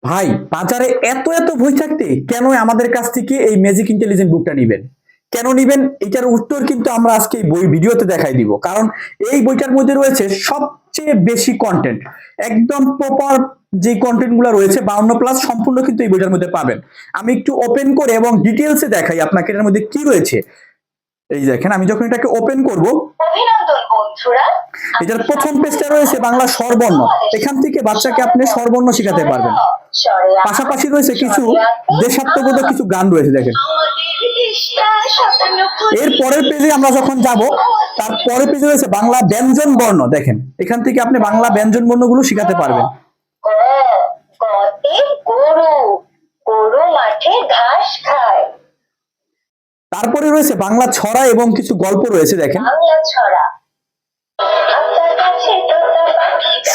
ভাই, বাজারে এত এত বই থাকতে কেন আমাদের কাছ থেকে এই ম্যাজিক ইন্টেলিজেন্ট বুকটা নিবেন? কেন নিবেন? এটার উত্তর কিন্তু আমরা আজকে এই বই ভিডিওতে দেখাই দিব। কারণ এই বইটার মধ্যে রয়েছে সবচেয়ে বেশি কন্টেন্ট, একদম প্রপার যে কন্টেন্ট গুলো রয়েছে 52+ সম্পূর্ণ কিন্তু এই বইটার মধ্যে পাবেন। আমি একটু ওপেন করে এবং ডিটেলসে দেখাই আপনাকে এর মধ্যে কি রয়েছে। এই দেখেন, আমি যখন এটাকে ওপেন করব, অভিনন্দন বন্ধুরা, এটার প্রথম পেজটা রয়েছে বাংলা স্বরবর্ণ। এখান থেকে বাচ্চাকে আপনি স্বরবর্ণ শেখাতে পারবেন। পাশাপাশি রয়েছে কিছু দেশাত্মবোধক কিছু গান রয়েছে, দেখেন। এর পরের পেজে আমরা যখন যাব, তার পরের পেজে রয়েছে বাংলা ব্যঞ্জন বর্ণ। দেখেন, এখান থেকে আপনি বাংলা ব্যঞ্জন বর্ণগুলো শেখাতে পারবেন। গরু মাঠে ঘাস খায়। তারপরে রয়েছে বাংলা ছড়া এবং কিছু গল্প রয়েছে, দেখেন। বাংলা ছড়া।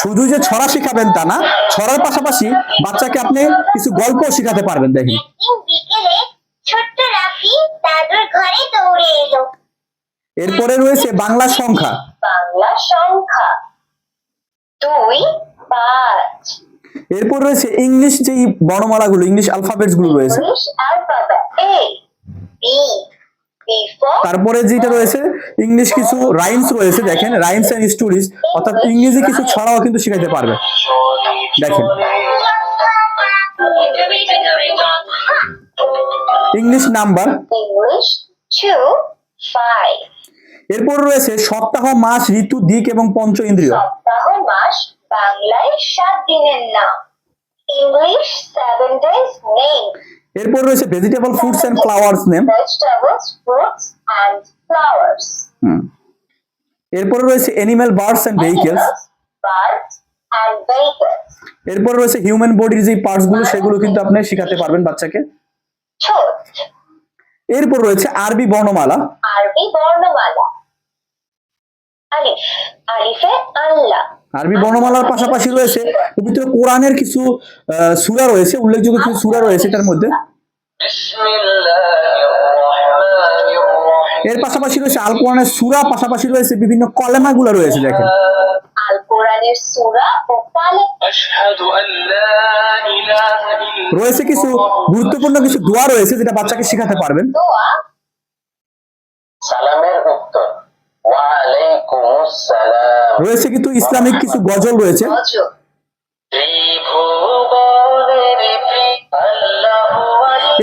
শুধু যে ছড়া শেখাবেন তা না, ছড়ার পাশাপাশি বাচ্চাকে আপনি কিছু গল্প শেখাতে পারবেন, দেখেন। বিকেলে ছোট্ট রাফি দাদুর ঘরে দৌড়ে এলো। এরপরে রয়েছে বাংলা সংখ্যা। বাংলা সংখ্যা 2, 5। এরপর রয়েছে ইংলিশ যেই বর্ণমালাগুলো, ইংলিশ অ্যালফাবেটস গুলো রয়েছে। A, B, তারপরে যেটা রয়েছে ইংলিশ কিছু রাইমস রয়েছে, দেখেন। রাইমস এন্ড স্টোরিজ, অর্থাৎ ইংরেজি কিছু ছড়াও কিন্তু শিখাতে পারবে, দেখেন। English number. ইংলিশ 2, 5। এরপর রয়েছে সপ্তাহ, মাস, ঋতু, দিক এবং পঞ্চ ইন্দ্রিয়। সপ্তাহ, মাস বাংলায় 7 দিনের নাম। English 7 days name। এরপর রয়েছে vegetable, fruits and flowers name. Vegetables, fruits and flowers. এরপর রয়েছে animal, birds and vehicles. Birds and vehicles. এরপর রয়েছে হিউম্যান বডির যে পার্টস গুলো, সেগুলো কিন্তু আপনি শেখাতে পারবেন বাচ্চাকে। ছোট। এরপর রয়েছে আরবি বর্ণমালা। আরবি বর্ণমালা। আলিফ, আলিফে আল্লাহ। আরবি বর্ণমালার পাশাপাশি রয়েছে পবিত্র কোরআনের কিছু সূরা রয়েছে, উল্লেখযোগ্য কিছু সূরা রয়েছে এটার মধ্যে। এর পাশাপাশি রয়েছে আল কোরআনের সূরা, পাশাপাশি রয়েছে বিভিন্ন কলেমাগুলো রয়েছে, দেখেন। আল কোরআনের সূরা ও কালেমা। আশহাদু আল্লা ইলাহা ইল্লাল্লাহ। রয়েছে কিছু গুরুত্বপূর্ণ কিছু দোয়া রয়েছে, যেটা বাচ্চাকে শেখাতে পারবেন। দোয়া। সালামের উত্তর ওয়া আলাইকুমুস সালাম। রয়েছে কিন্তু ইসলামিক কিছু গজল রয়েছে। গজল।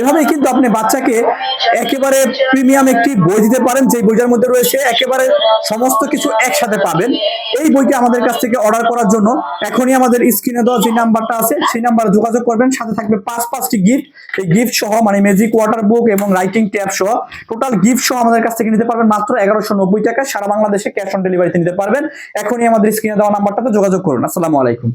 এভাবেই কিন্তু আপনি বাচ্চাকে একেবারে প্রিমিয়াম একটি বই দিতে পারেন, যে বইটার মধ্যে রয়েছে একেবারে সমস্ত কিছু একসাথে পাবেন। এই বইটি আমাদের কাছ থেকে অর্ডার করার জন্য এখনই আমাদের স্ক্রিনে দেওয়া যে নাম্বারটা আছে, সেই নাম্বারে যোগাযোগ করবেন। সাথে থাকবে 5টি গিফট। এই গিফট সহ, মানে ম্যাজিক ওয়াটার বুক এবং রাইটিং ট্যাব সহ টোটাল গিফট সহ আমাদের কাছ থেকে নিতে পারবেন মাত্র 1190 টাকা। সারা বাংলাদেশে ক্যাশ অন ডেলিভারিতে নিতে পারবেন। এখনই আমাদের স্ক্রিনে দেওয়া নাম্বারটাতে যোগাযোগ করুন। আসসালামু আলাইকুম।